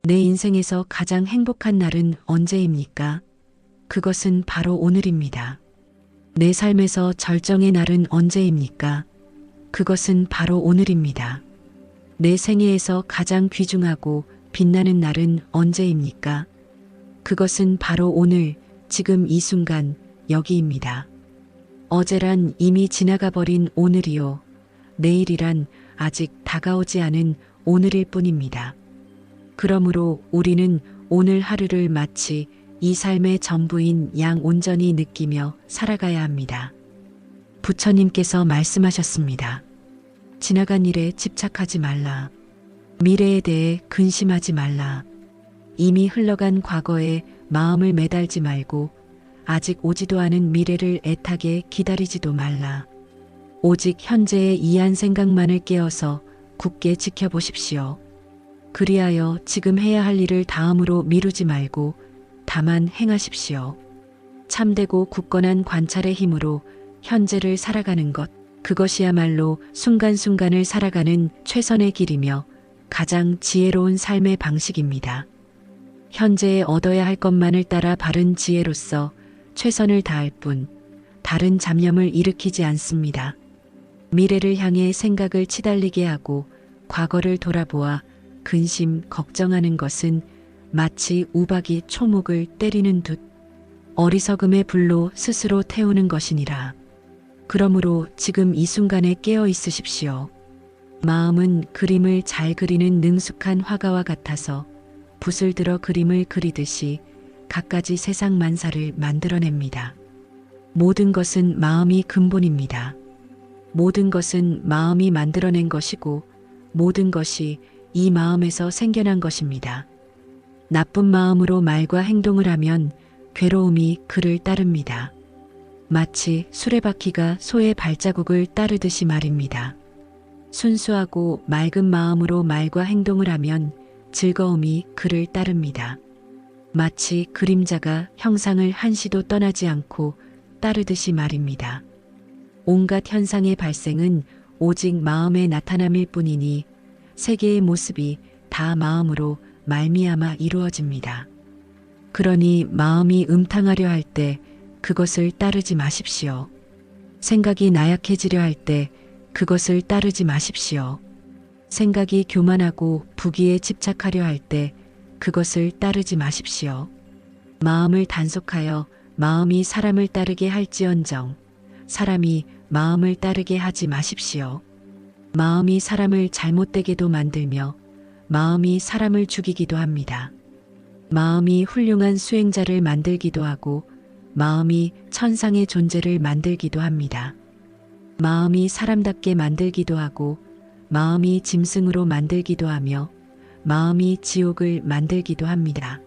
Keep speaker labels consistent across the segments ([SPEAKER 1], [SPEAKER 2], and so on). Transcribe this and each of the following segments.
[SPEAKER 1] 내 인생에서 가장 행복한 날은 언제입니까? 그것은 바로 오늘입니다. 내 삶에서 절정의 날은 언제입니까? 그것은 바로 오늘입니다. 내 생애에서 가장 귀중하고 빛나는 날은 언제입니까? 그것은 바로 오늘, 지금 이 순간, 여기입니다. 어제란 이미 지나가 버린 오늘이요. 내일이란 아직 다가오지 않은 오늘일 뿐입니다. 그러므로 우리는 오늘 하루를 마치 이 삶의 전부인 양 온전히 느끼며 살아가야 합니다. 부처님께서 말씀하셨습니다. 지나간 일에 집착하지 말라. 미래에 대해 근심하지 말라. 이미 흘러간 과거에 마음을 매달지 말고 아직 오지도 않은 미래를 애타게 기다리지도 말라. 오직 현재의 이한 생각만을 깨어서 굳게 지켜보십시오. 그리하여 지금 해야 할 일을 다음으로 미루지 말고 다만 행하십시오. 참되고 굳건한 관찰의 힘으로 현재를 살아가는 것, 그것이야말로 순간순간을 살아가는 최선의 길이며 가장 지혜로운 삶의 방식입니다. 현재에 얻어야 할 것만을 따라 바른 지혜로서 최선을 다할 뿐 다른 잡념을 일으키지 않습니다. 미래를 향해 생각을 치달리게 하고 과거를 돌아보아 근심, 걱정하는 것은 마치 우박이 초목을 때리는 듯 어리석음의 불로 스스로 태우는 것이니라. 그러므로 지금 이 순간에 깨어 있으십시오. 마음은 그림을 잘 그리는 능숙한 화가와 같아서 붓을 들어 그림을 그리듯이 갖가지 세상 만사를 만들어냅니다. 모든 것은 마음이 근본입니다. 모든 것은 마음이 만들어낸 것이고 모든 것이 이 마음에서 생겨난 것입니다. 나쁜 마음으로 말과 행동을 하면 괴로움이 그를 따릅니다. 마치 수레바퀴가 소의 발자국을 따르듯이 말입니다. 순수하고 맑은 마음으로 말과 행동을 하면 즐거움이 그를 따릅니다. 마치 그림자가 형상을 한시도 떠나지 않고 따르듯이 말입니다. 온갖 현상의 발생은 오직 마음의 나타남일 뿐이니 세계의 모습이 다 마음으로 말미암아 이루어집니다. 그러니 마음이 음탕하려 할 때 그것을 따르지 마십시오. 생각이 나약해지려 할 때 그것을 따르지 마십시오. 생각이 교만하고 부귀에 집착하려 할 때 그것을 따르지 마십시오. 마음을 단속하여 마음이 사람을 따르게 할지언정 사람이 마음을 따르게 하지 마십시오. 마음이 사람을 잘못되게도 만들며 마음이 사람을 죽이기도 합니다. 마음이 훌륭한 수행자를 만들기도 하고 마음이 천상의 존재를 만들기도 합니다. 마음이 사람답게 만들기도 하고 마음이 짐승으로 만들기도 하며 마음이 지옥을 만들기도 합니다.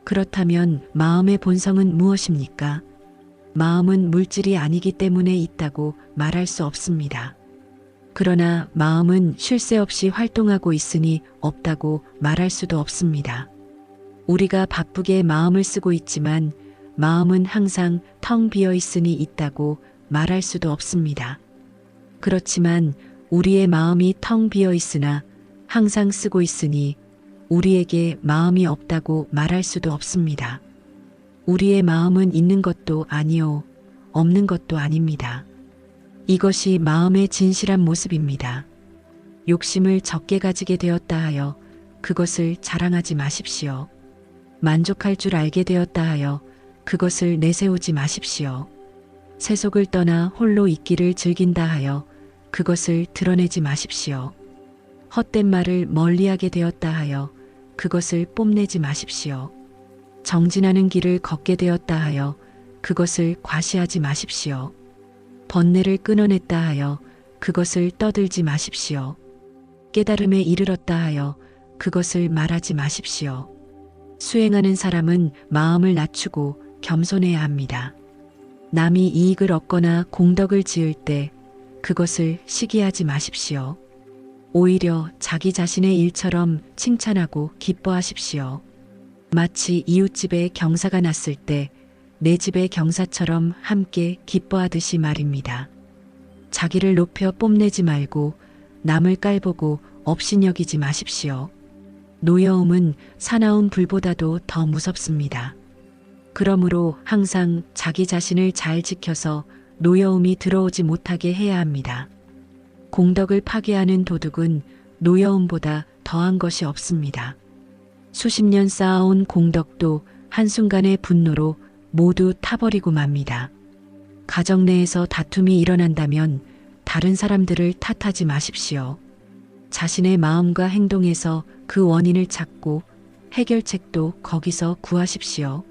[SPEAKER 1] 그렇다면 마음의 본성은 무엇입니까? 마음은 물질이 아니기 때문에 있다고 말할 수 없습니다. 그러나 마음은 쉴 새 없이 활동하고 있으니 없다고 말할 수도 없습니다. 우리가 바쁘게 마음을 쓰고 있지만 마음은 항상 텅 비어 있으니 있다고 말할 수도 없습니다. 그렇지만 우리의 마음이 텅 비어 있으나 항상 쓰고 있으니 우리에게 마음이 없다고 말할 수도 없습니다. 우리의 마음은 있는 것도 아니요, 없는 것도 아닙니다. 이것이 마음의 진실한 모습입니다. 욕심을 적게 가지게 되었다 하여 그것을 자랑하지 마십시오. 만족할 줄 알게 되었다 하여 그것을 내세우지 마십시오. 세속을 떠나 홀로 있기를 즐긴다 하여 그것을 드러내지 마십시오. 헛된 말을 멀리하게 되었다 하여 그것을 뽐내지 마십시오. 정진하는 길을 걷게 되었다 하여 그것을 과시하지 마십시오. 번뇌를 끊어냈다 하여 그것을 떠들지 마십시오. 깨달음에 이르렀다 하여 그것을 말하지 마십시오. 수행하는 사람은 마음을 낮추고 겸손해야 합니다. 남이 이익을 얻거나 공덕을 지을 때 그것을 시기하지 마십시오. 오히려 자기 자신의 일처럼 칭찬하고 기뻐하십시오. 마치 이웃집에 경사가 났을 때 내 집의 경사처럼 함께 기뻐하듯이 말입니다. 자기를 높여 뽐내지 말고 남을 깔보고 업신여기지 마십시오. 노여움은 사나운 불보다도 더 무섭습니다. 그러므로 항상 자기 자신을 잘 지켜서 노여움이 들어오지 못하게 해야 합니다. 공덕을 파괴하는 도둑은 노여움보다 더한 것이 없습니다. 수십 년 쌓아온 공덕도 한순간의 분노로 모두 타버리고 맙니다. 가정 내에서 다툼이 일어난다면 다른 사람들을 탓하지 마십시오. 자신의 마음과 행동에서 그 원인을 찾고 해결책도 거기서 구하십시오.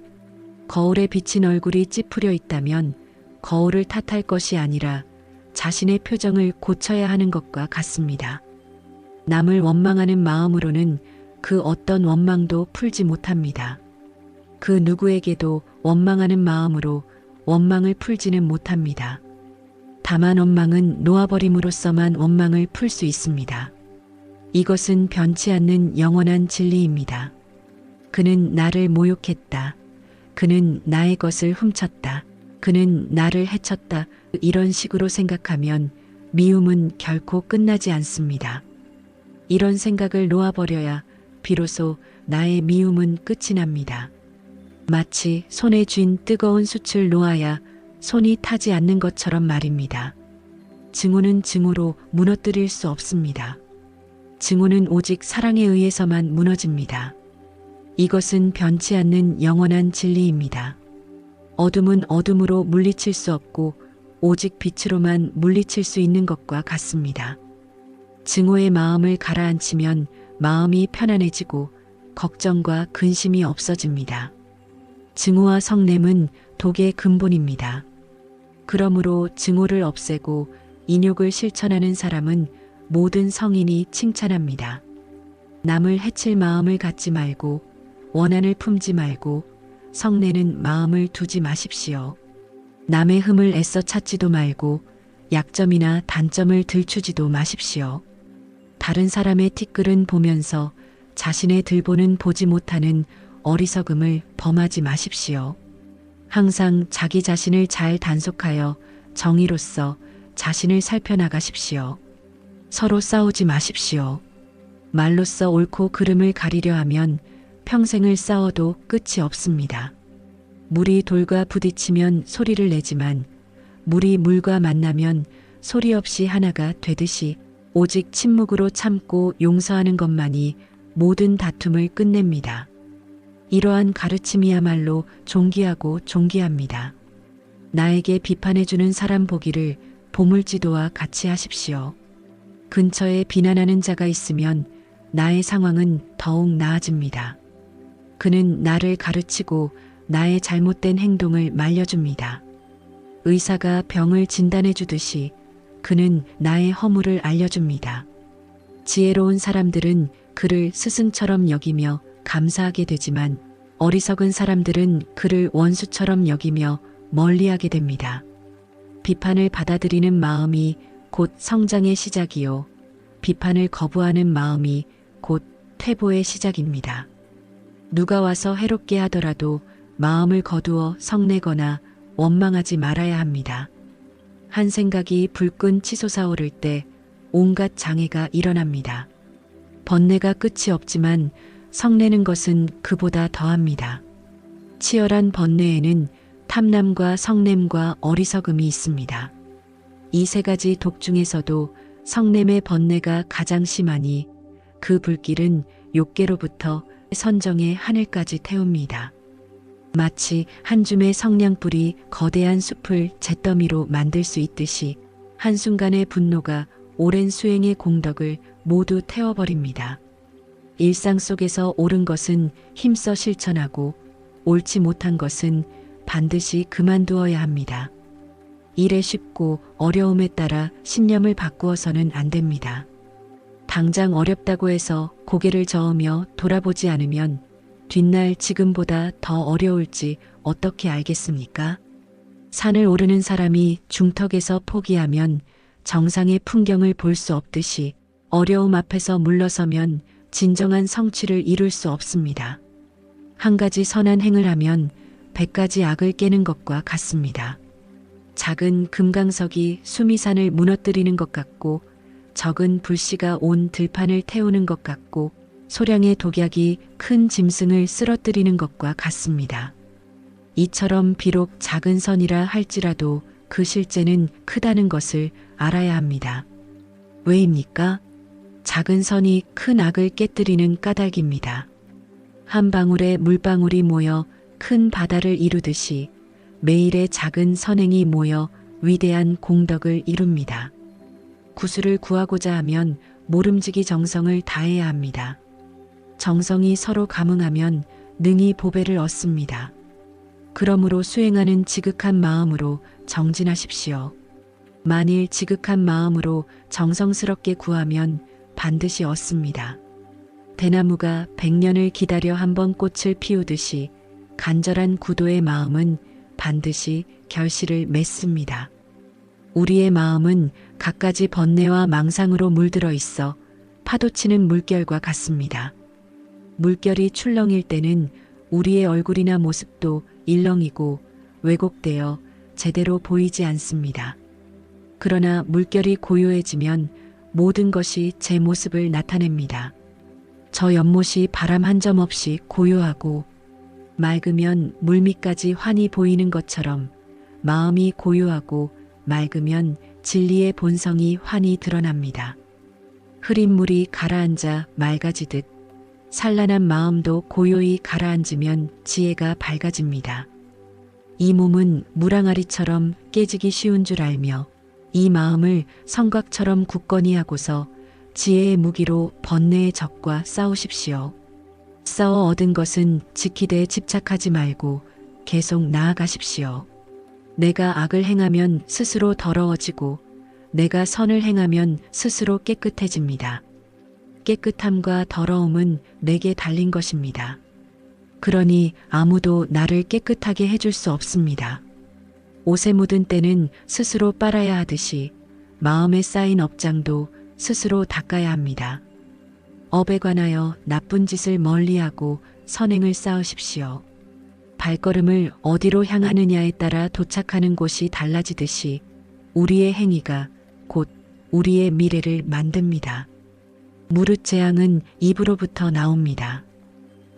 [SPEAKER 1] 거울에 비친 얼굴이 찌푸려 있다면 거울을 탓할 것이 아니라 자신의 표정을 고쳐야 하는 것과 같습니다. 남을 원망하는 마음으로는 그 어떤 원망도 풀지 못합니다. 그 누구에게도 원망하는 마음으로 원망을 풀지는 못합니다. 다만 원망은 놓아버림으로써만 원망을 풀 수 있습니다. 이것은 변치 않는 영원한 진리입니다. 그는 나를 모욕했다. 그는 나의 것을 훔쳤다. 그는 나를 해쳤다. 이런 식으로 생각하면 미움은 결코 끝나지 않습니다. 이런 생각을 놓아버려야 비로소 나의 미움은 끝이 납니다. 마치 손에 쥔 뜨거운 숯을 놓아야 손이 타지 않는 것처럼 말입니다. 증오는 증오로 무너뜨릴 수 없습니다. 증오는 오직 사랑에 의해서만 무너집니다. 이것은 변치 않는 영원한 진리입니다. 어둠은 어둠으로 물리칠 수 없고 오직 빛으로만 물리칠 수 있는 것과 같습니다. 증오의 마음을 가라앉히면 마음이 편안해지고 걱정과 근심이 없어집니다. 증오와 성냄은 독의 근본입니다. 그러므로 증오를 없애고 인욕을 실천하는 사람은 모든 성인이 칭찬합니다. 남을 해칠 마음을 갖지 말고 원한을 품지 말고 성내는 마음을 두지 마십시오. 남의 흠을 애써 찾지도 말고 약점이나 단점을 들추지도 마십시오. 다른 사람의 티끌은 보면서 자신의 들보는 보지 못하는 어리석음을 범하지 마십시오. 항상 자기 자신을 잘 단속하여 정의로써 자신을 살펴나가십시오. 서로 싸우지 마십시오. 말로써 옳고 그름을 가리려 하면 평생을 싸워도 끝이 없습니다. 물이 돌과 부딪히면 소리를 내지만 물이 물과 만나면 소리 없이 하나가 되듯이 오직 침묵으로 참고 용서하는 것만이 모든 다툼을 끝냅니다. 이러한 가르침이야말로 존귀하고 존귀합니다. 나에게 비판해주는 사람 보기를 보물지도와 같이 하십시오. 근처에 비난하는 자가 있으면 나의 상황은 더욱 나아집니다. 그는 나를 가르치고 나의 잘못된 행동을 말려줍니다. 의사가 병을 진단해 주듯이 그는 나의 허물을 알려줍니다. 지혜로운 사람들은 그를 스승처럼 여기며 감사하게 되지만 어리석은 사람들은 그를 원수처럼 여기며 멀리하게 됩니다. 비판을 받아들이는 마음이 곧 성장의 시작이요. 비판을 거부하는 마음이 곧 퇴보의 시작입니다. 누가 와서 해롭게 하더라도 마음을 거두어 성내거나 원망하지 말아야 합니다. 한 생각이 불끈 치솟아오를 때 온갖 장애가 일어납니다. 번뇌가 끝이 없지만 성내는 것은 그보다 더합니다. 치열한 번뇌에는 탐남과 성냄과 어리석음이 있습니다. 이 세 가지 독 중에서도 성냄의 번뇌가 가장 심하니 그 불길은 욕계로부터 선정의 하늘까지 태웁니다. 마치 한 줌의 성냥불이 거대한 숲을 잿더미로 만들 수 있듯이 한순간의 분노가 오랜 수행의 공덕을 모두 태워버립니다. 일상 속에서 옳은 것은 힘써 실천하고 옳지 못한 것은 반드시 그만두어야 합니다. 일에 쉽고 어려움에 따라 신념을 바꾸어서는 안 됩니다. 당장 어렵다고 해서 고개를 저으며 돌아보지 않으면 뒷날 지금보다 더 어려울지 어떻게 알겠습니까? 산을 오르는 사람이 중턱에서 포기하면 정상의 풍경을 볼 수 없듯이 어려움 앞에서 물러서면 진정한 성취를 이룰 수 없습니다. 한 가지 선한 행을 하면 100가지 악을 깨는 것과 같습니다. 작은 금강석이 수미산을 무너뜨리는 것 같고 적은 불씨가 온 들판을 태우는 것 같고 소량의 독약이 큰 짐승을 쓰러뜨리는 것과 같습니다. 이처럼 비록 작은 선이라 할지라도 그 실제는 크다는 것을 알아야 합니다. 왜입니까? 작은 선이 큰 악을 깨뜨리는 까닭입니다. 한 방울의 물방울이 모여 큰 바다를 이루듯이 매일의 작은 선행이 모여 위대한 공덕을 이룹니다. 구수를 구하고자 하면 모름지기 정성을 다해야 합니다. 정성이 서로 감응하면 능히 보배를 얻습니다. 그러므로 수행하는 지극한 마음으로 정진하십시오. 만일 지극한 마음으로 정성스럽게 구하면 반드시 얻습니다. 대나무가 100년을 기다려 한번 꽃을 피우듯이 간절한 구도의 마음은 반드시 결실을 맺습니다. 우리의 마음은 갖가지 번뇌와 망상으로 물들어 있어 파도치는 물결과 같습니다. 물결이 출렁일 때는 우리의 얼굴이나 모습도 일렁이고 왜곡되어 제대로 보이지 않습니다. 그러나 물결이 고요해지면 모든 것이 제 모습을 나타냅니다. 저 연못이 바람 한 점 없이 고요하고 맑으면 물밑까지 환히 보이는 것처럼 마음이 고요하고 맑으면 진리의 본성이 환히 드러납니다. 흐린 물이 가라앉아 맑아지듯 산란한 마음도 고요히 가라앉으면 지혜가 밝아집니다. 이 몸은 물항아리처럼 깨지기 쉬운 줄 알며 이 마음을 성곽처럼 굳건히 하고서 지혜의 무기로 번뇌의 적과 싸우십시오. 싸워 얻은 것은 지키되 집착하지 말고 계속 나아가십시오. 내가 악을 행하면 스스로 더러워지고 내가 선을 행하면 스스로 깨끗해집니다. 깨끗함과 더러움은 내게 달린 것입니다. 그러니 아무도 나를 깨끗하게 해줄 수 없습니다. 옷에 묻은 때는 스스로 빨아야 하듯이 마음에 쌓인 업장도 스스로 닦아야 합니다. 업에 관하여 나쁜 짓을 멀리하고 선행을 쌓으십시오. 발걸음을 어디로 향하느냐에 따라 도착하는 곳이 달라지듯이 우리의 행위가 곧 우리의 미래를 만듭니다. 무릇 재앙은 입으로부터 나옵니다.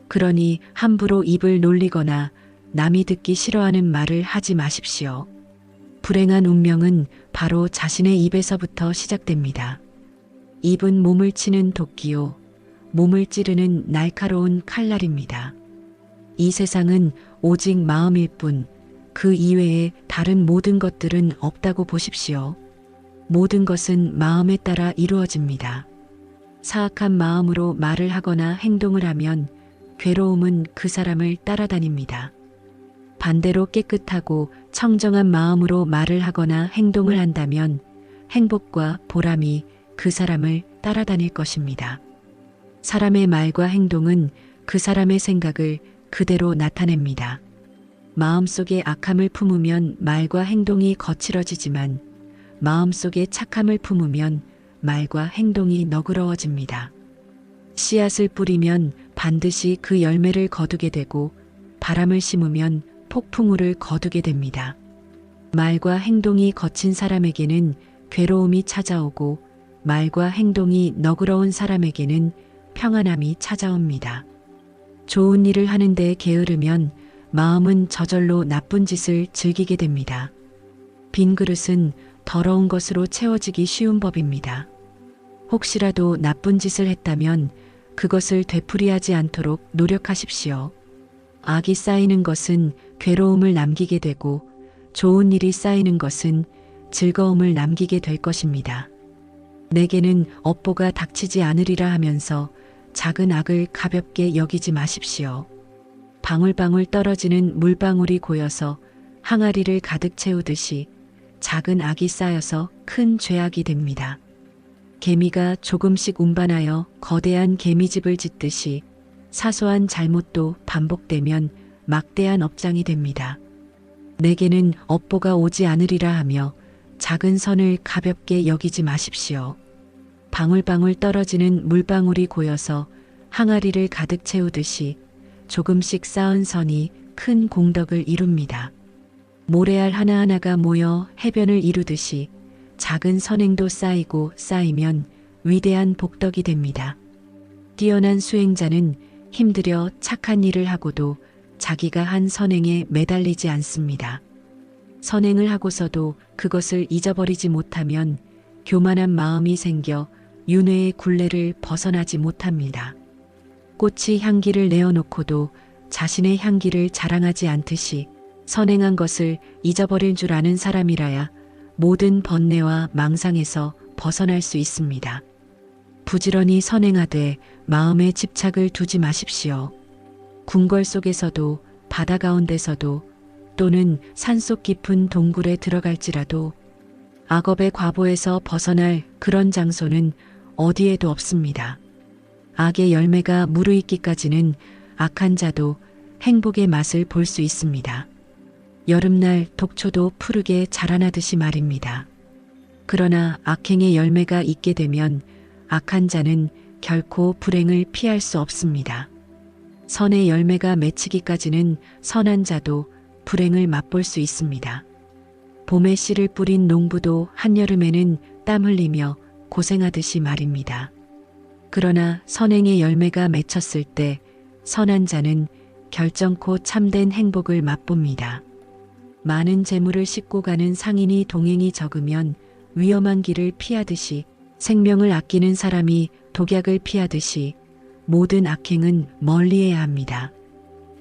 [SPEAKER 1] 그러니 함부로 입을 놀리거나 남이 듣기 싫어하는 말을 하지 마십시오. 불행한 운명은 바로 자신의 입에서부터 시작됩니다. 입은 몸을 치는 도끼요, 몸을 찌르는 날카로운 칼날입니다. 이 세상은 오직 마음일 뿐 그 이외에 다른 모든 것들은 없다고 보십시오. 모든 것은 마음에 따라 이루어집니다. 사악한 마음으로 말을 하거나 행동을 하면 괴로움은 그 사람을 따라다닙니다. 반대로 깨끗하고 청정한 마음으로 말을 하거나 행동을 한다면 행복과 보람이 그 사람을 따라다닐 것입니다. 사람의 말과 행동은 그 사람의 생각을 그대로 나타냅니다. 마음속에 악함을 품으면 말과 행동이 거칠어지지만 마음속에 착함을 품으면 말과 행동이 너그러워집니다. 씨앗을 뿌리면 반드시 그 열매를 거두게 되고 바람을 심으면 폭풍우를 거두게 됩니다. 말과 행동이 거친 사람에게는 괴로움이 찾아오고 말과 행동이 너그러운 사람에게는 평안함이 찾아옵니다. 좋은 일을 하는데 게으르면 마음은 저절로 나쁜 짓을 즐기게 됩니다. 빈 그릇은 더러운 것으로 채워지기 쉬운 법입니다. 혹시라도 나쁜 짓을 했다면 그것을 되풀이하지 않도록 노력하십시오. 악이 쌓이는 것은 괴로움을 남기게 되고 좋은 일이 쌓이는 것은 즐거움을 남기게 될 것입니다. 내게는 업보가 닥치지 않으리라 하면서 작은 악을 가볍게 여기지 마십시오. 방울방울 떨어지는 물방울이 고여서 항아리를 가득 채우듯이 작은 악이 쌓여서 큰 죄악이 됩니다. 개미가 조금씩 운반하여 거대한 개미집을 짓듯이 사소한 잘못도 반복되면 막대한 업장이 됩니다. 내게는 업보가 오지 않으리라 하며 작은 선을 가볍게 여기지 마십시오. 방울방울 떨어지는 물방울이 고여서 항아리를 가득 채우듯이 조금씩 쌓은 선이 큰 공덕을 이룹니다. 모래알 하나하나가 모여 해변을 이루듯이 작은 선행도 쌓이고 쌓이면 위대한 복덕이 됩니다. 뛰어난 수행자는 힘들여 착한 일을 하고도 자기가 한 선행에 매달리지 않습니다. 선행을 하고서도 그것을 잊어버리지 못하면 교만한 마음이 생겨 윤회의 굴레를 벗어나지 못합니다. 꽃이 향기를 내어놓고도 자신의 향기를 자랑하지 않듯이 선행한 것을 잊어버릴 줄 아는 사람이라야 모든 번뇌와 망상에서 벗어날 수 있습니다. 부지런히 선행하되 마음에 집착을 두지 마십시오. 궁궐 속에서도 바다 가운데서도 또는 산속 깊은 동굴에 들어갈지라도 악업의 과보에서 벗어날 그런 장소는 어디에도 없습니다. 악의 열매가 무르익기까지는 악한 자도 행복의 맛을 볼 수 있습니다. 여름날 독초도 푸르게 자라나듯이 말입니다. 그러나 악행의 열매가 있게 되면 악한 자는 결코 불행을 피할 수 없습니다. 선의 열매가 맺히기까지는 선한 자도 불행을 맛볼 수 있습니다. 봄에 씨를 뿌린 농부도 한여름에는 땀 흘리며 고생하듯이 말입니다. 그러나 선행의 열매가 맺혔을 때 선한 자는 결정코 참된 행복을 맛봅니다. 많은 재물을 싣고 가는 상인이 동행이 적으면 위험한 길을 피하듯이 생명을 아끼는 사람이 독약을 피하듯이 모든 악행은 멀리해야 합니다.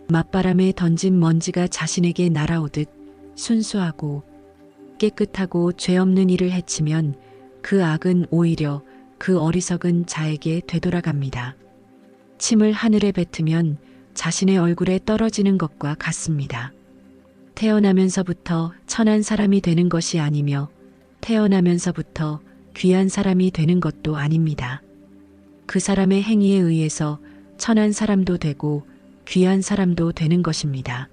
[SPEAKER 1] 맞바람에 던진 먼지가 자신에게 날아오듯 순수하고 깨끗하고 죄 없는 일을 해치면 그 악은 오히려 그 어리석은 자에게 되돌아갑니다. 침을 하늘에 뱉으면 자신의 얼굴에 떨어지는 것과 같습니다. 태어나면서부터 천한 사람이 되는 것이 아니며 태어나면서부터 귀한 사람이 되는 것도 아닙니다. 그 사람의 행위에 의해서 천한 사람도 되고 귀한 사람도 되는 것입니다.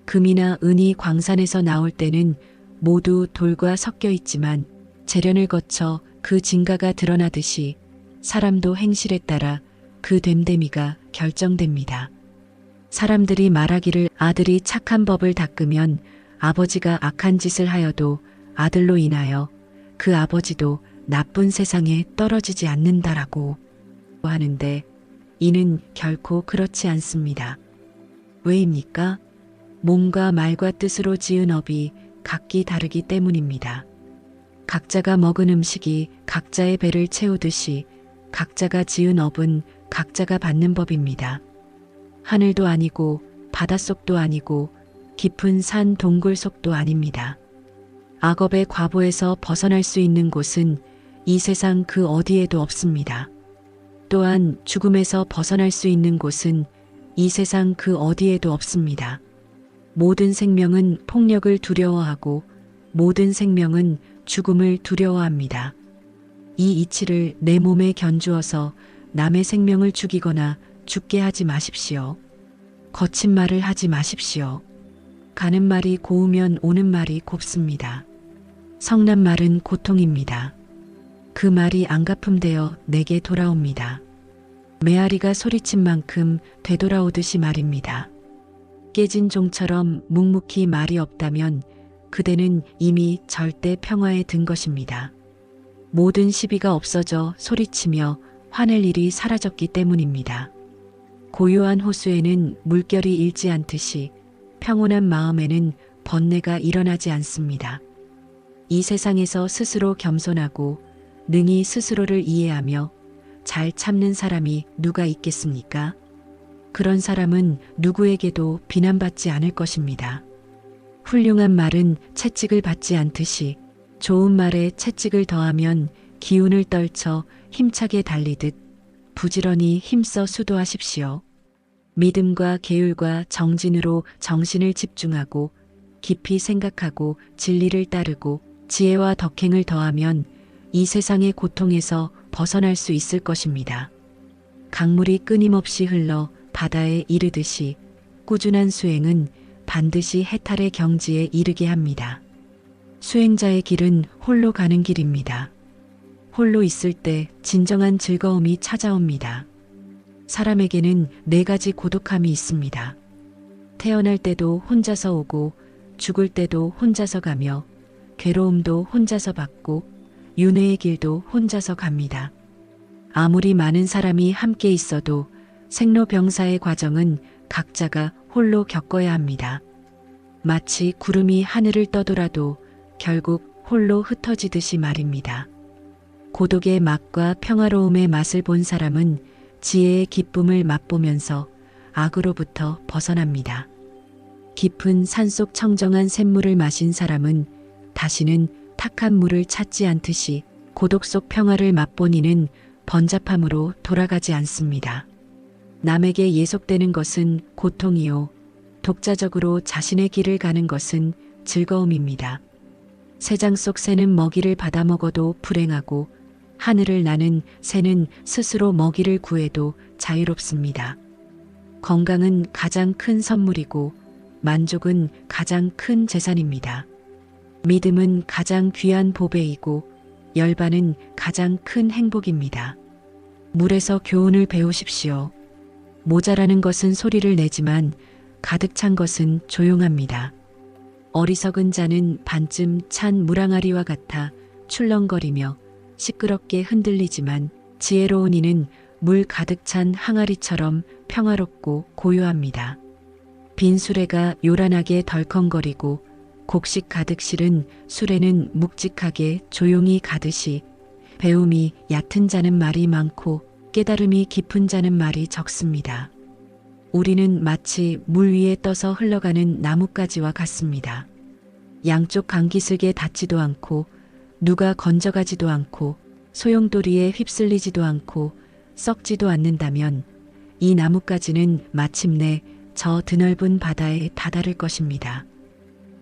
[SPEAKER 1] 금이나 은이 광산에서 나올 때는 모두 돌과 섞여 있지만 재련을 거쳐 그 진가가 드러나듯이 사람도 행실에 따라 그 됨됨이가 결정됩니다. 사람들이 말하기를 아들이 착한 법을 닦으면 아버지가 악한 짓을 하여도 아들로 인하여 그 아버지도 나쁜 세상에 떨어지지 않는다라고 하는데 이는 결코 그렇지 않습니다. 왜입니까? 몸과 말과 뜻으로 지은 업이 각기 다르기 때문입니다. 각자가 먹은 음식이 각자의 배를 채우듯이 각자가 지은 업은 각자가 받는 법입니다. 하늘도 아니고 바닷속도 아니고 깊은 산 동굴 속도 아닙니다. 악업의 과보에서 벗어날 수 있는 곳은 이 세상 그 어디에도 없습니다. 또한 죽음에서 벗어날 수 있는 곳은 이 세상 그 어디에도 없습니다. 모든 생명은 폭력을 두려워하고 모든 생명은 죽음을 두려워합니다. 이 이치를 내 몸에 견주어서 남의 생명을 죽이거나 죽게 하지 마십시오. 거친 말을 하지 마십시오. 가는 말이 고우면 오는 말이 곱습니다. 성난 말은 고통입니다. 그 말이 안갚음되어 내게 돌아옵니다. 메아리가 소리친 만큼 되돌아오듯이 말입니다. 깨진 종처럼 묵묵히 말이 없다면 그대는 이미 절대 평화에 든 것입니다. 모든 시비가 없어져 소리치며 화낼 일이 사라졌기 때문입니다. 고요한 호수에는 물결이 일지 않듯이 평온한 마음에는 번뇌가 일어나지 않습니다. 이 세상에서 스스로 겸손하고 능히 스스로를 이해하며 잘 참는 사람이 누가 있겠습니까? 그런 사람은 누구에게도 비난받지 않을 것입니다. 훌륭한 말은 채찍을 받지 않듯이 좋은 말에 채찍을 더하면 기운을 떨쳐 힘차게 달리듯 부지런히 힘써 수도하십시오. 믿음과 계율과 정진으로 정신을 집중하고 깊이 생각하고 진리를 따르고 지혜와 덕행을 더하면 이 세상의 고통에서 벗어날 수 있을 것입니다. 강물이 끊임없이 흘러 바다에 이르듯이 꾸준한 수행은 반드시 해탈의 경지에 이르게 합니다. 수행자의 길은 홀로 가는 길입니다. 홀로 있을 때 진정한 즐거움이 찾아옵니다. 사람에게는 4가지 고독함이 있습니다. 태어날 때도 혼자서 오고 죽을 때도 혼자서 가며 괴로움도 혼자서 받고 윤회의 길도 혼자서 갑니다. 아무리 많은 사람이 함께 있어도 생로병사의 과정은 각자가 홀로 겪어야 합니다. 마치 구름이 하늘을 떠돌아도 결국 홀로 흩어지듯이 말입니다. 고독의 맛과 평화로움의 맛을 본 사람은 지혜의 기쁨을 맛보면서 악으로부터 벗어납니다. 깊은 산속 청정한 샘물을 마신 사람은 다시는 탁한 물을 찾지 않듯이 고독 속 평화를 맛본 이는 번잡함으로 돌아가지 않습니다. 남에게 예속되는 것은 고통이요, 독자적으로 자신의 길을 가는 것은 즐거움입니다. 새장 속 새는 먹이를 받아 먹어도 불행하고 하늘을 나는 새는 스스로 먹이를 구해도 자유롭습니다. 건강은 가장 큰 선물이고 만족은 가장 큰 재산입니다. 믿음은 가장 귀한 보배이고 열반은 가장 큰 행복입니다. 물에서 교훈을 배우십시오. 모자라는 것은 소리를 내지만 가득 찬 것은 조용합니다. 어리석은 자는 반쯤 찬 물항아리와 같아 출렁거리며 시끄럽게 흔들리지만 지혜로운 이는 물 가득 찬 항아리처럼 평화롭고 고요합니다. 빈 수레가 요란하게 덜컹거리고 곡식 가득 실은 수레는 묵직하게 조용히 가듯이 배움이 얕은 자는 말이 많고 깨달음이 깊은 자는 말이 적습니다. 우리는 마치 물 위에 떠서 흘러가는 나뭇가지와 같습니다. 양쪽 강기슭에 닿지도 않고 누가 건져가지도 않고 소용돌이에 휩쓸리지도 않고 썩지도 않는다면 이 나뭇가지는 마침내 저 드넓은 바다에 다다를 것입니다.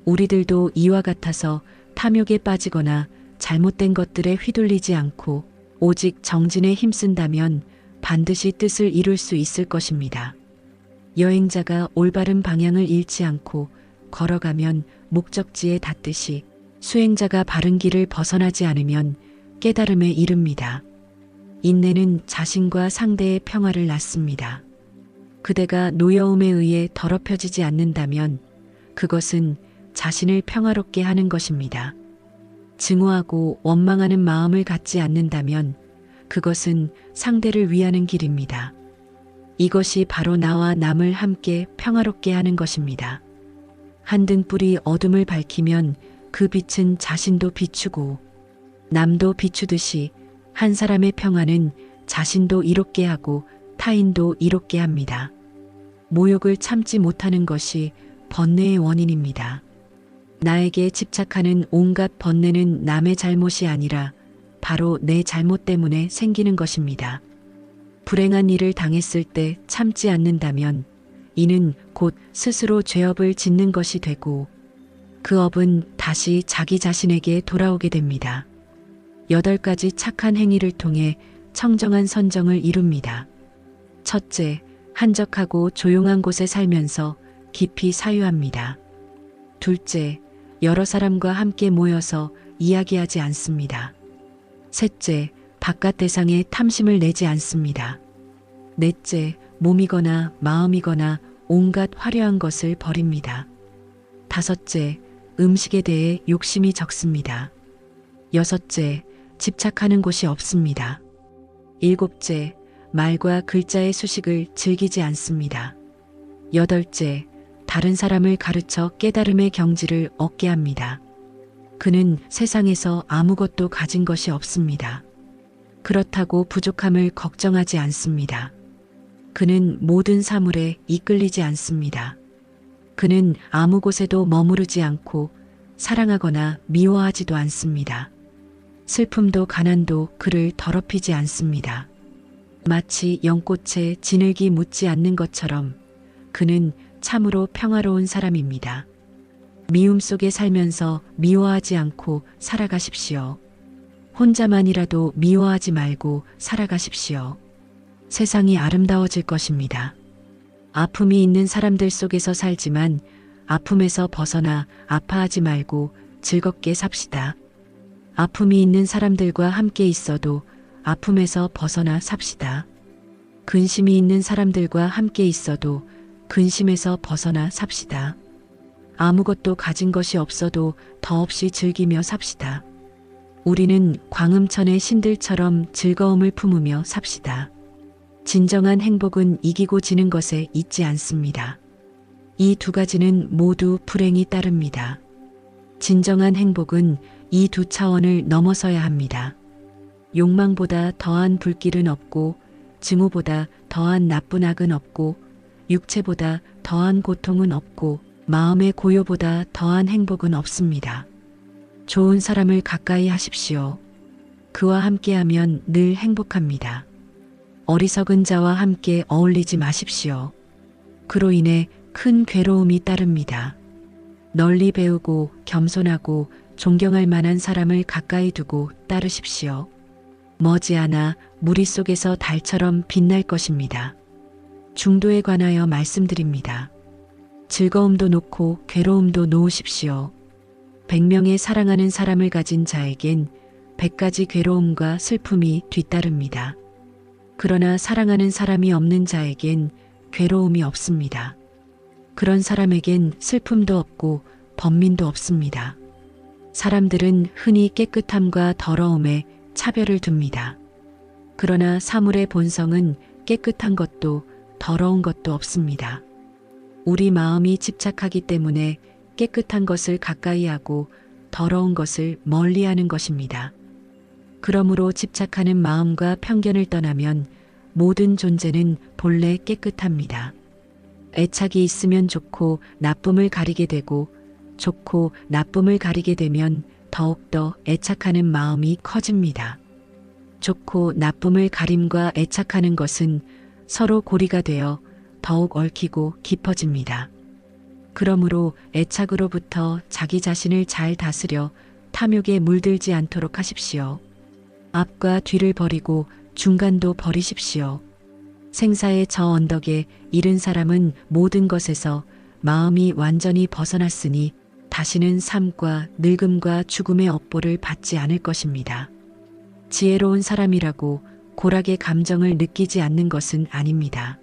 [SPEAKER 1] 우리들도 이와 같아서 탐욕에 빠지거나 잘못된 것들에 휘둘리지 않고 오직 정진에 힘쓴다면 반드시 뜻을 이룰 수 있을 것입니다. 여행자가 올바른 방향을 잃지 않고 걸어가면 목적지에 닿듯이 수행자가 바른 길을 벗어나지 않으면 깨달음에 이릅니다. 인내는 자신과 상대의 평화를 낳습니다. 그대가 노여움에 의해 더럽혀지지 않는다면 그것은 자신을 평화롭게 하는 것입니다. 증오하고 원망하는 마음을 갖지 않는다면 그것은 상대를 위하는 길입니다. 이것이 바로 나와 남을 함께 평화롭게 하는 것입니다. 한 등불이 어둠을 밝히면 그 빛은 자신도 비추고 남도 비추듯이 한 사람의 평화는 자신도 이롭게 하고 타인도 이롭게 합니다. 모욕을 참지 못하는 것이 번뇌의 원인입니다. 나에게 집착하는 온갖 번뇌는 남의 잘못이 아니라 바로 내 잘못 때문에 생기는 것입니다. 불행한 일을 당했을 때 참지 않는다면 이는 곧 스스로 죄업을 짓는 것이 되고 그 업은 다시 자기 자신에게 돌아오게 됩니다. 8가지 착한 행위를 통해 청정한 선정을 이룹니다. 첫째, 한적하고 조용한 곳에 살면서 깊이 사유합니다. 둘째, 여러 사람과 함께 모여서 이야기하지 않습니다. 셋째, 바깥 대상에 탐심을 내지 않습니다. 넷째, 몸이거나 마음이거나 온갖 화려한 것을 버립니다. 다섯째, 음식에 대해 욕심이 적습니다. 여섯째, 집착하는 곳이 없습니다. 일곱째, 말과 글자의 수식을 즐기지 않습니다. 여덟째, 다른 사람을 가르쳐 깨달음의 경지를 얻게 합니다. 그는 세상에서 아무것도 가진 것이 없습니다. 그렇다고 부족함을 걱정하지 않습니다. 그는 모든 사물에 이끌리지 않습니다. 그는 아무 곳에도 머무르지 않고 사랑하거나 미워하지도 않습니다. 슬픔도 가난도 그를 더럽히지 않습니다. 마치 연꽃에 진흙이 묻지 않는 것처럼 그는 참으로 평화로운 사람입니다. 미움 속에 살면서 미워하지 않고 살아가십시오. 혼자만이라도 미워하지 말고 살아가십시오. 세상이 아름다워질 것입니다. 아픔이 있는 사람들 속에서 살지만 아픔에서 벗어나 아파하지 말고 즐겁게 삽시다. 아픔이 있는 사람들과 함께 있어도 아픔에서 벗어나 삽시다. 근심이 있는 사람들과 함께 있어도 근심에서 벗어나 삽시다. 아무것도 가진 것이 없어도 더없이 즐기며 삽시다. 우리는 광음천의 신들처럼 즐거움을 품으며 삽시다. 진정한 행복은 이기고 지는 것에 있지 않습니다. 이 두 가지는 모두 불행이 따릅니다. 진정한 행복은 이 두 차원을 넘어서야 합니다. 욕망보다 더한 불길은 없고, 증오보다 더한 나쁜 악은 없고, 육체보다 더한 고통은 없고, 마음의 고요보다 더한 행복은 없습니다. 좋은 사람을 가까이 하십시오. 그와 함께하면 늘 행복합니다. 어리석은 자와 함께 어울리지 마십시오. 그로 인해 큰 괴로움이 따릅니다. 널리 배우고 겸손하고 존경할 만한 사람을 가까이 두고 따르십시오. 머지않아 무리 속에서 달처럼 빛날 것입니다. 중도에 관하여 말씀드립니다. 즐거움도 놓고 괴로움도 놓으십시오. 100명의 사랑하는 사람을 가진 자에겐 100가지 괴로움과 슬픔이 뒤따릅니다. 그러나 사랑하는 사람이 없는 자에겐 괴로움이 없습니다. 그런 사람에겐 슬픔도 없고 번민도 없습니다. 사람들은 흔히 깨끗함과 더러움에 차별을 둡니다. 그러나 사물의 본성은 깨끗한 것도 더러운 것도 없습니다. 우리 마음이 집착하기 때문에 깨끗한 것을 가까이 하고 더러운 것을 멀리 하는 것입니다. 그러므로 집착하는 마음과 편견을 떠나면 모든 존재는 본래 깨끗합니다. 애착이 있으면 좋고 나쁨을 가리게 되고, 좋고 나쁨을 가리게 되면 더욱더 애착하는 마음이 커집니다. 좋고 나쁨을 가림과 애착하는 것은 서로 고리가 되어 더욱 얽히고 깊어집니다. 그러므로 애착으로부터 자기 자신을 잘 다스려 탐욕에 물들지 않도록 하십시오. 앞과 뒤를 버리고 중간도 버리십시오. 생사의 저 언덕에 이른 사람은 모든 것에서 마음이 완전히 벗어났으니 다시는 삶과 늙음과 죽음의 업보를 받지 않을 것입니다. 지혜로운 사람이라고 고락의 감정을 느끼지 않는 것은 아닙니다.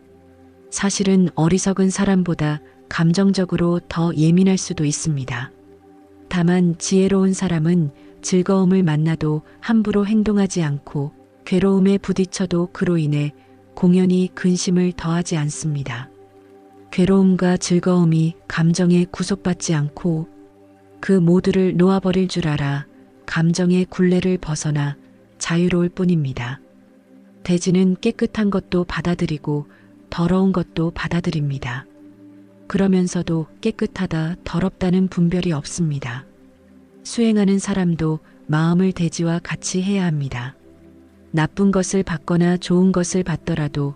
[SPEAKER 1] 사실은 어리석은 사람보다 감정적으로 더 예민할 수도 있습니다. 다만 지혜로운 사람은 즐거움을 만나도 함부로 행동하지 않고, 괴로움에 부딪혀도 그로 인해 공연히 근심을 더하지 않습니다. 괴로움과 즐거움이 감정에 구속받지 않고 그 모두를 놓아버릴 줄 알아 감정의 굴레를 벗어나 자유로울 뿐입니다. 대지는 깨끗한 것도 받아들이고 더러운 것도 받아들입니다. 그러면서도 깨끗하다, 더럽다는 분별이 없습니다. 수행하는 사람도 마음을 대지와 같이 해야 합니다. 나쁜 것을 받거나 좋은 것을 받더라도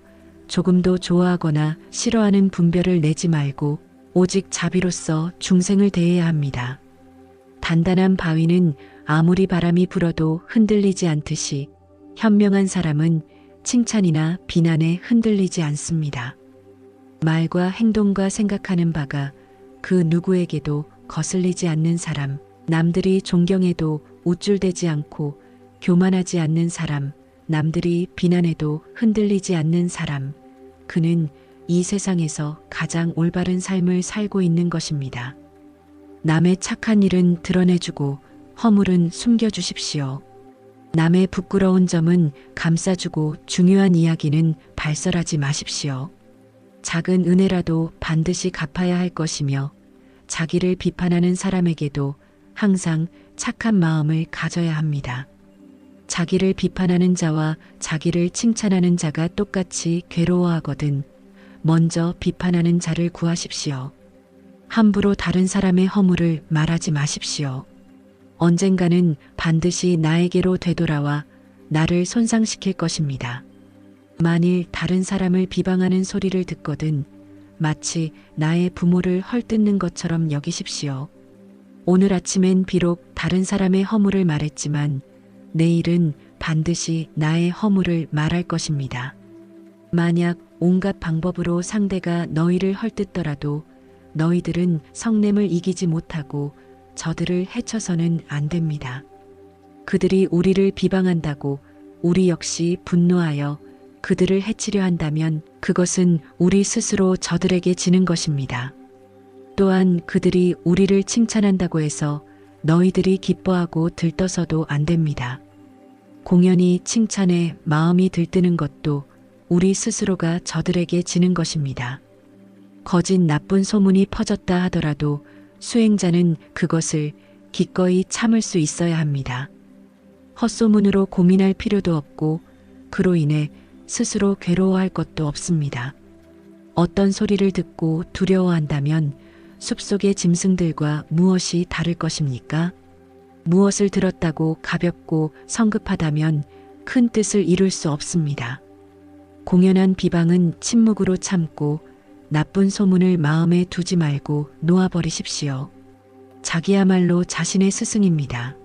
[SPEAKER 1] 조금도 좋아하거나 싫어하는 분별을 내지 말고 오직 자비로서 중생을 대해야 합니다. 단단한 바위는 아무리 바람이 불어도 흔들리지 않듯이 현명한 사람은 칭찬이나 비난에 흔들리지 않습니다. 말과 행동과 생각하는 바가 그 누구에게도 거슬리지 않는 사람, 남들이 존경해도 우쭐대지 않고 교만하지 않는 사람, 남들이 비난해도 흔들리지 않는 사람, 그는 이 세상에서 가장 올바른 삶을 살고 있는 것입니다. 남의 착한 일은 드러내주고 허물은 숨겨주십시오. 남의 부끄러운 점은 감싸주고 중요한 이야기는 발설하지 마십시오. 작은 은혜라도 반드시 갚아야 할 것이며, 자기를 비판하는 사람에게도 항상 착한 마음을 가져야 합니다. 자기를 비판하는 자와 자기를 칭찬하는 자가 똑같이 괴로워하거든 먼저 비판하는 자를 구하십시오. 함부로 다른 사람의 허물을 말하지 마십시오. 언젠가는 반드시 나에게로 되돌아와 나를 손상시킬 것입니다. 만일 다른 사람을 비방하는 소리를 듣거든 마치 나의 부모를 헐뜯는 것처럼 여기십시오. 오늘 아침엔 비록 다른 사람의 허물을 말했지만 내일은 반드시 나의 허물을 말할 것입니다. 만약 온갖 방법으로 상대가 너희를 헐뜯더라도 너희들은 성냄을 이기지 못하고 저들을 해쳐서는 안 됩니다. 그들이 우리를 비방한다고 우리 역시 분노하여 그들을 해치려 한다면 그것은 우리 스스로 저들에게 지는 것입니다. 또한 그들이 우리를 칭찬한다고 해서 너희들이 기뻐하고 들떠서도 안 됩니다. 공연히 칭찬에 마음이 들뜨는 것도 우리 스스로가 저들에게 지는 것입니다. 거짓 나쁜 소문이 퍼졌다 하더라도 수행자는 그것을 기꺼이 참을 수 있어야 합니다. 헛소문으로 고민할 필요도 없고 그로 인해 스스로 괴로워할 것도 없습니다. 어떤 소리를 듣고 두려워한다면 숲속의 짐승들과 무엇이 다를 것입니까? 무엇을 들었다고 가볍고 성급하다면 큰 뜻을 이룰 수 없습니다. 공연한 비방은 침묵으로 참고 나쁜 소문을 마음에 두지 말고 놓아버리십시오. 자기야말로 자신의 스승입니다.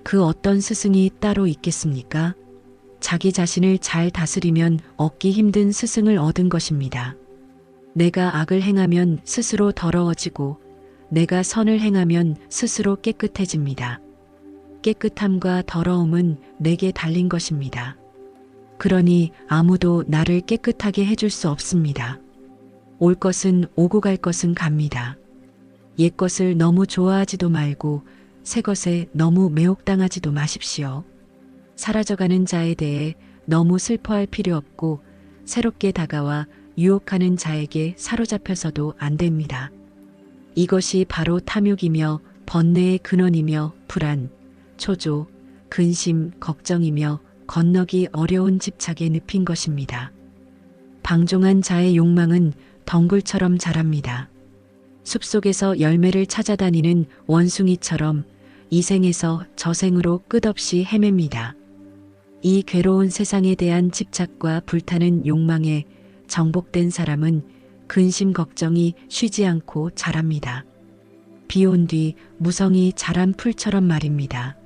[SPEAKER 1] 그 어떤 스승이 따로 있겠습니까? 자기 자신을 잘 다스리면 얻기 힘든 스승을 얻은 것입니다. 내가 악을 행하면 스스로 더러워지고 내가 선을 행하면 스스로 깨끗해집니다. 깨끗함과 더러움은 내게 달린 것입니다. 그러니 아무도 나를 깨끗하게 해줄 수 없습니다. 올 것은 오고 갈 것은 갑니다. 옛 것을 너무 좋아하지도 말고 새 것에 너무 매혹당하지도 마십시오. 사라져가는 자에 대해 너무 슬퍼할 필요 없고 새롭게 다가와 유혹하는 자에게 사로잡혀서도 안 됩니다. 이것이 바로 탐욕이며 번뇌의 근원이며 불안, 초조, 근심, 걱정이며 건너기 어려운 집착의 늪인 것입니다. 방종한 자의 욕망은 덩굴처럼 자랍니다. 숲속에서 열매를 찾아다니는 원숭이처럼 이 생에서 저 생으로 끝없이 헤맵니다. 이 괴로운 세상에 대한 집착과 불타는 욕망에 정복된 사람은 근심 걱정이 쉬지 않고 자랍니다. 비 온 뒤 무성이 자란 풀처럼 말입니다.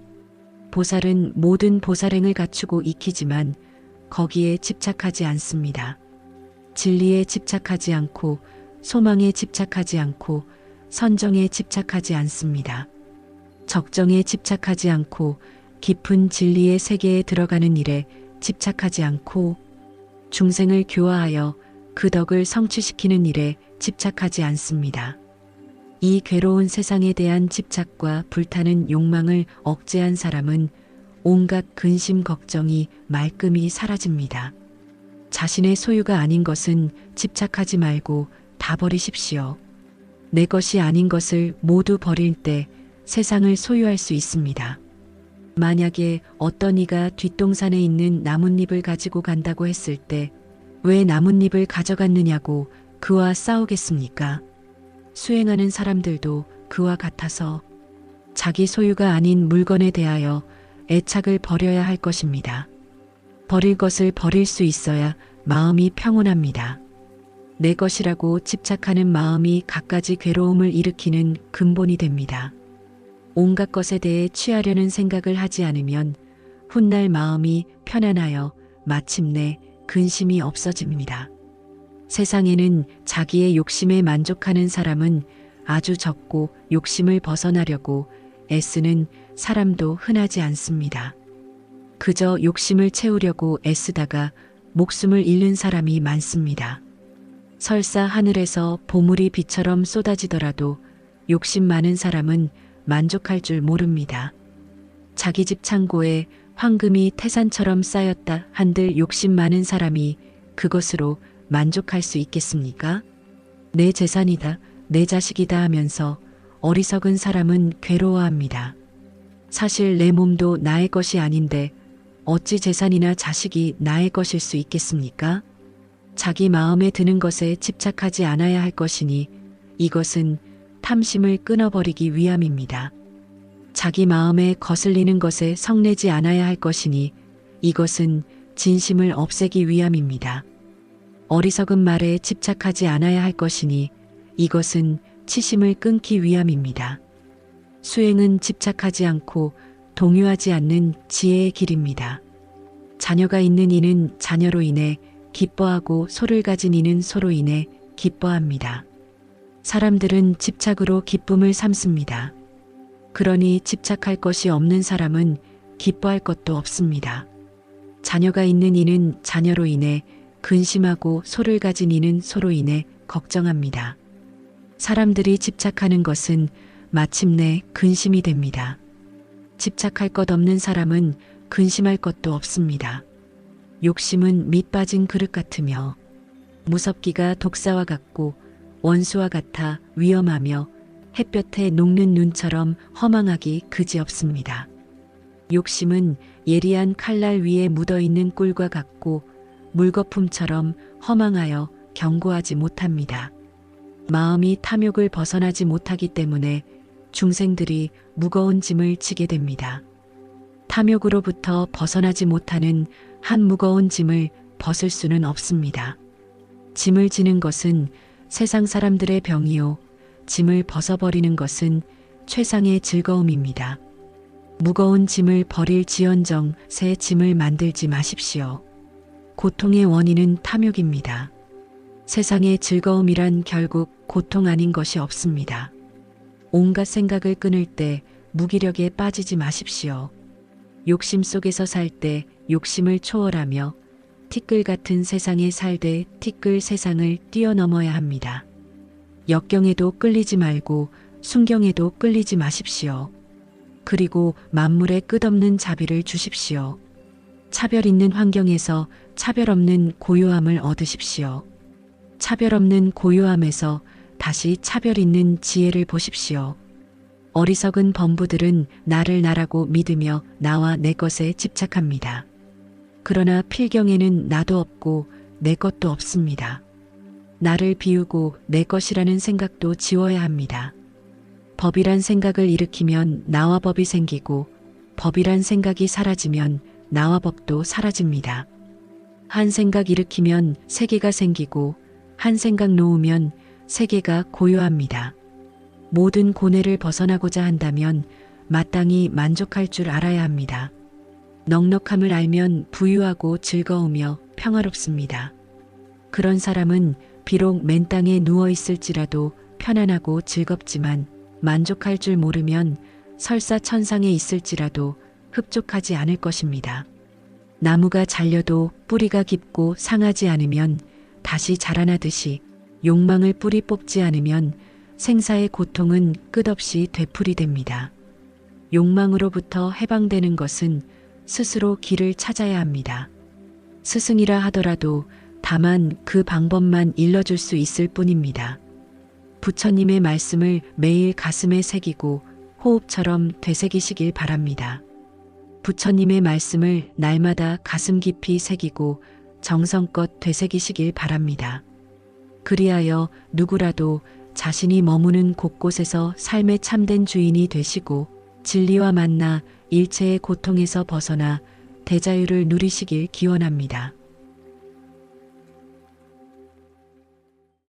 [SPEAKER 1] 보살은 모든 보살행을 갖추고 익히지만 거기에 집착하지 않습니다. 진리에 집착하지 않고 소망에 집착하지 않고 선정에 집착하지 않습니다. 적정에 집착하지 않고 깊은 진리의 세계에 들어가는 일에 집착하지 않고 중생을 교화하여 그 덕을 성취시키는 일에 집착하지 않습니다. 이 괴로운 세상에 대한 집착과 불타는 욕망을 억제한 사람은 온갖 근심 걱정이 말끔히 사라집니다. 자신의 소유가 아닌 것은 집착하지 말고 다 버리십시오. 내 것이 아닌 것을 모두 버릴 때 세상을 소유할 수 있습니다. 만약에 어떤 이가 뒷동산에 있는 나뭇잎을 가지고 간다고 했을 때 왜 나뭇잎을 가져갔느냐고 그와 싸우겠습니까? 수행하는 사람들도 그와 같아서 자기 소유가 아닌 물건에 대하여 애착을 버려야 할 것입니다. 버릴 것을 버릴 수 있어야 마음이 평온합니다. 내 것이라고 집착하는 마음이 갖가지 괴로움을 일으키는 근본이 됩니다. 온갖 것에 대해 취하려는 생각을 하지 않으면 훗날 마음이 편안하여 마침내 근심이 없어집니다. 세상에는 자기의 욕심에 만족하는 사람은 아주 적고 욕심을 벗어나려고 애쓰는 사람도 흔하지 않습니다. 그저 욕심을 채우려고 애쓰다가 목숨을 잃는 사람이 많습니다. 설사 하늘에서 보물이 비처럼 쏟아지더라도 욕심 많은 사람은 만족할 줄 모릅니다. 자기 집 창고에 황금이 태산처럼 쌓였다 한들 욕심 많은 사람이 그것으로 만족할 수 있겠습니까? 내 재산이다, 내 자식이다 하면서 어리석은 사람은 괴로워합니다. 사실 내 몸도 나의 것이 아닌데 어찌 재산이나 자식이 나의 것일 수 있겠습니까? 자기 마음에 드는 것에 집착하지 않아야 할 것이니 이것은 탐심을 끊어버리기 위함입니다. 자기 마음에 거슬리는 것에 성내지 않아야 할 것이니 이것은 진심을 없애기 위함입니다. 어리석은 말에 집착하지 않아야 할 것이니 이것은 치심을 끊기 위함입니다. 수행은 집착하지 않고 동요하지 않는 지혜의 길입니다. 자녀가 있는 이는 자녀로 인해 기뻐하고 소를 가진 이는 소로 인해 기뻐합니다. 사람들은 집착으로 기쁨을 삼습니다. 그러니 집착할 것이 없는 사람은 기뻐할 것도 없습니다. 자녀가 있는 이는 자녀로 인해 근심하고 소를 가진 이는 소로 인해 걱정합니다. 사람들이 집착하는 것은 마침내 근심이 됩니다. 집착할 것 없는 사람은 근심할 것도 없습니다. 욕심은 밑 빠진 그릇 같으며 무섭기가 독사와 같고 원수와 같아 위험하며 햇볕에 녹는 눈처럼 허망하기 그지없습니다. 욕심은 예리한 칼날 위에 묻어있는 꿀과 같고 물거품처럼 허망하여 견고하지 못합니다. 마음이 탐욕을 벗어나지 못하기 때문에 중생들이 무거운 짐을 지게 됩니다. 탐욕으로부터 벗어나지 못하는 한 무거운 짐을 벗을 수는 없습니다. 짐을 지는 것은 세상 사람들의 병이요, 짐을 벗어버리는 것은 최상의 즐거움입니다. 무거운 짐을 버릴지언정 새 짐을 만들지 마십시오. 고통의 원인은 탐욕입니다. 세상의 즐거움이란 결국 고통 아닌 것이 없습니다. 온갖 생각을 끊을 때 무기력에 빠지지 마십시오. 욕심 속에서 살 때 욕심을 초월하며 티끌 같은 세상에 살되 티끌 세상을 뛰어넘어야 합니다. 역경에도 끌리지 말고 순경에도 끌리지 마십시오. 그리고 만물에 끝없는 자비를 주십시오. 차별 있는 환경에서 차별 없는 고요함을 얻으십시오. 차별 없는 고요함에서 다시 차별 있는 지혜를 보십시오. 어리석은 범부들은 나를 나라고 믿으며 나와 내 것에 집착합니다. 그러나 필경에는 나도 없고 내 것도 없습니다. 나를 비우고 내 것이라는 생각도 지워야 합니다. 법이란 생각을 일으키면 나와 법이 생기고 법이란 생각이 사라지면 나와 법도 사라집니다. 한 생각 일으키면 세계가 생기고 한 생각 놓으면 세계가 고요합니다. 모든 고뇌를 벗어나고자 한다면 마땅히 만족할 줄 알아야 합니다. 넉넉함을 알면 부유하고 즐거우며 평화롭습니다. 그런 사람은 비록 맨 땅에 누워 있을지라도 편안하고 즐겁지만 만족할 줄 모르면 설사 천상에 있을지라도 흡족하지 않을 것입니다. 나무가 잘려도 뿌리가 깊고 상하지 않으면 다시 자라나듯이 욕망을 뿌리 뽑지 않으면 생사의 고통은 끝없이 되풀이됩니다. 욕망으로부터 해방되는 것은 스스로 길을 찾아야 합니다. 스승이라 하더라도 다만 그 방법만 일러줄 수 있을 뿐입니다. 부처님의 말씀을 매일 가슴에 새기고 호흡처럼 되새기시길 바랍니다. 부처님의 말씀을 날마다 가슴 깊이 새기고 정성껏 되새기시길 바랍니다. 그리하여 누구라도 자신이 머무는 곳곳에서 삶의 참된 주인이 되시고 진리와 만나 일체의 고통에서 벗어나 대자유를 누리시길 기원합니다.